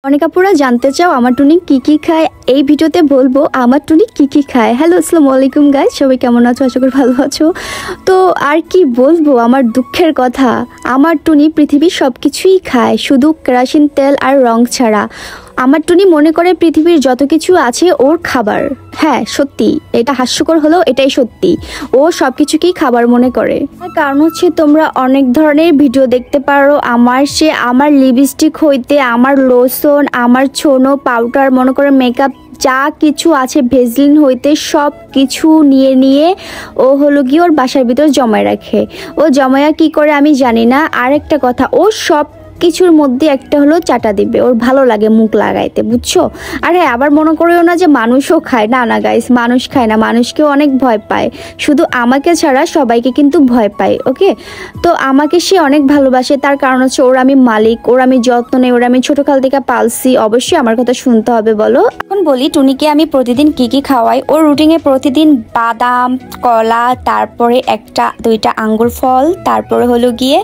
অনেক আপুরা জানতে চাও আমার টুনি কি খায়। এই ভিডিওতে বলবো আমার টুনি কি খায়। হ্যালো আসসালামু আলাইকুম গাইস, সবাই কেমন আছো? আশা করি ভালো আছো। তো আর কি বলবো, আমার দুঃখের কথা, আমার টুনি পৃথিবীর সব কিছুই খায়, শুধু কেরোসিন তেল আর রং ছাড়া। আমার টুনি মনে করে পৃথিবীর যত কিছু আছে ওর খাবার। হ্যাঁ সত্যি, এটা হাস্যকর হলেও এটাই সত্যি, ও সব কিছুকেই খাবার মনে করে। কারণ হচ্ছে তোমরা অনেক ধরনের ভিডিও দেখতে পারো আমার লিপস্টিক হইতে আমার লোশন, আমার ছোনো পাউডার, মনে করে মেকআপ, যা কিছু আছে ভেজলিন হইতে সব কিছু নিয়ে ও হলো গিয়ে ওর বাসার ভিতর জমায় রাখে। ও জমায়া কি করে আমি জানি না। আর একটা কথা, ও সব কিছুর মধ্যে একটা হলো চাটা দিবে, ওর ভালো লাগে মুখ লাগাইতে, বুঝছো? আর হ্যাঁ, আবার মনে করিও না যে মানুষও খায়, না না গাইস, মানুষ খায় না, মানুষকেও অনেক ভয় পায়, শুধু আমাকে ছাড়া সবাইকে কিন্তু ভয় পায়। ওকে, তো আমাকে সে অনেক ভালোবাসে, তার কারণ হচ্ছে ওর আমি মালিক, ওর আমি যত্ন নেই, ওর আমি ছোটকাল থেকে পালছি, অবশ্যই আমার কথা শুনতে হবে। বলো, এখন বলি টুনিকে আমি প্রতিদিন কি খাওয়াই। ওর রুটিনে প্রতিদিন বাদাম, কলা, তারপরে একটা দুইটা আঙ্গুর ফল, তারপরে হলো গিয়ে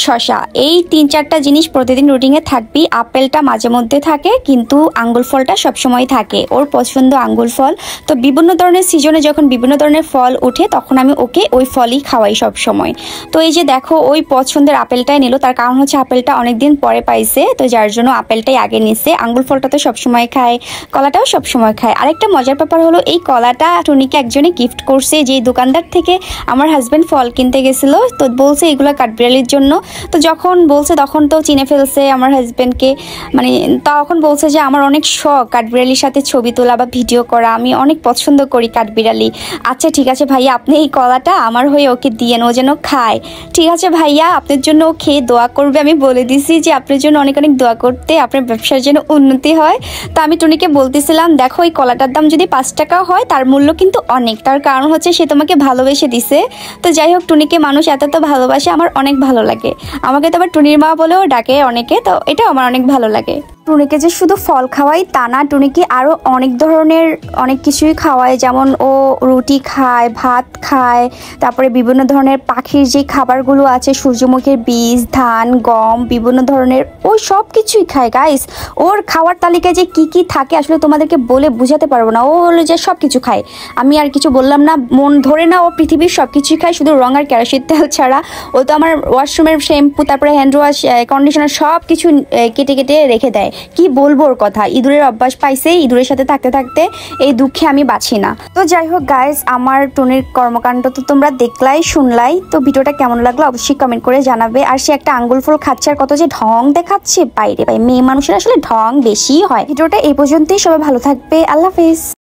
শশা, এই 3-4টা জিনিস প্রতিদিন রুটিনে থাকবেই। আপেলটা মাঝে মধ্যে থাকে, কিন্তু আঙ্গুর ফলটা সবসময় থাকে, ওর পছন্দ আঙ্গুর ফল। তো বিভিন্ন ধরনের সিজনে যখন বিভিন্ন ধরনের ফল ওঠে তখন আমি ওকে ওই ফলই খাওয়াই সব সময়। তো এই যে দেখো, ওই পছন্দের আপেলটাই নিল, তার কারণ হচ্ছে আপেলটা অনেকদিন পরে পাইছে, তো যার জন্য আপেলটাই আগে নিছে। আঙ্গুর ফলটা তো সবসময় খায়, কলাটাও সবসময় খায়। আরেকটা মজার ব্যাপার হলো, এই কলাটা টুনিকে একজনে গিফট করছে, যে দোকানদার থেকে আমার হাজব্যান্ড ফল কিনতে গেছিল, তো বলছে এগুলো কাঠবিড়ালির জন্য। তো যখন বলছে তখন তো চিনে ফেলছে আমার হাজব্যান্ডকে, মানে তখন বলছে যে আমার অনেক শখ কাঠবিড়ালির সাথে ছবি তোলা বা ভিডিও করা, আমি অনেক পছন্দ করি কাঠবিড়ালি। আচ্ছা ঠিক আছে ভাইয়া, আপনি এই কলাটা আমার হয়ে ওকে দিয়েন, ও যেন খায়। ঠিক আছে ভাইয়া, আপনার জন্য ও খেয়ে দোয়া করবে, আমি বলে দিছি যে আপনার জন্য অনেক অনেক দোয়া করতে, আপনার ব্যবসার জন্য উন্নতি হয়। তো আমি টুনিকে বলতেছিলাম, দেখো এই কলাটার দাম যদি 5 টাকাও হয়, তার মূল্য কিন্তু অনেক, তার কারণ হচ্ছে সে তোমাকে ভালোবেসে দিছে। তো যাই হোক, টুনিকে মানুষ এত ভালোবাসে, আমার অনেক ভালো লাগে। আমাকে তো আবার টুনির মা বলেও ডাকে অনেকে, তো এটাও আমার অনেক ভালো লাগে। টুনিকে যে শুধু ফল খাওয়াই তা না, টুনিকে আরও অনেক ধরনের অনেক কিছুই খাওয়ায়, যেমন ও রুটি খায়, ভাত খায়, তারপরে বিভিন্ন ধরনের পাখির যে খাবারগুলো আছে, সূর্যমুখীর বীজ, ধান, গম, বিভিন্ন ধরনের, ও সব কিছুই খায় গাইস। ওর খাওয়ার তালিকায় যে কি থাকে আসলে তোমাদেরকে বলে বুঝাতে পারবো না। ও হলো যে সব কিছু খায়, আমি আর কিছু বললাম না, মন ধরে না, ও পৃথিবীর সব কিছুই খায় শুধু রং আর কেরোসিন তেল ছাড়া। ও তো আমার ওয়াশরুমের শ্যাম্পু, তারপরে হ্যান্ড ওয়াশ, কন্ডিশনার সব কিছু কেটে রেখে দেয়। কি বলবো ওর কথা, ইঁদুরের অভ্যাস পাইছে, ইঁদুরের সাথে থাকতে এই দুঃখে আমি বাঁচি না। তো যাই হোক গাইস, আমার টুনির কর্মকাণ্ড তো তোমরা দেখলাই শুনলাই। তো ভিডিওটা কেমন লাগলো অবশ্যই কমেন্ট করে জানাবে। আর সে একটা আঙ্গুল ফুল খাচ্ছে আর কত যে ঢং দেখাচ্ছে, বাইরে ভাই মেয়ে মানুষের আসলে ঢং বেশি হয়। ভিডিওটা এই পর্যন্তই, সবাই ভালো থাকবে, আল্লাহ হাফেজ।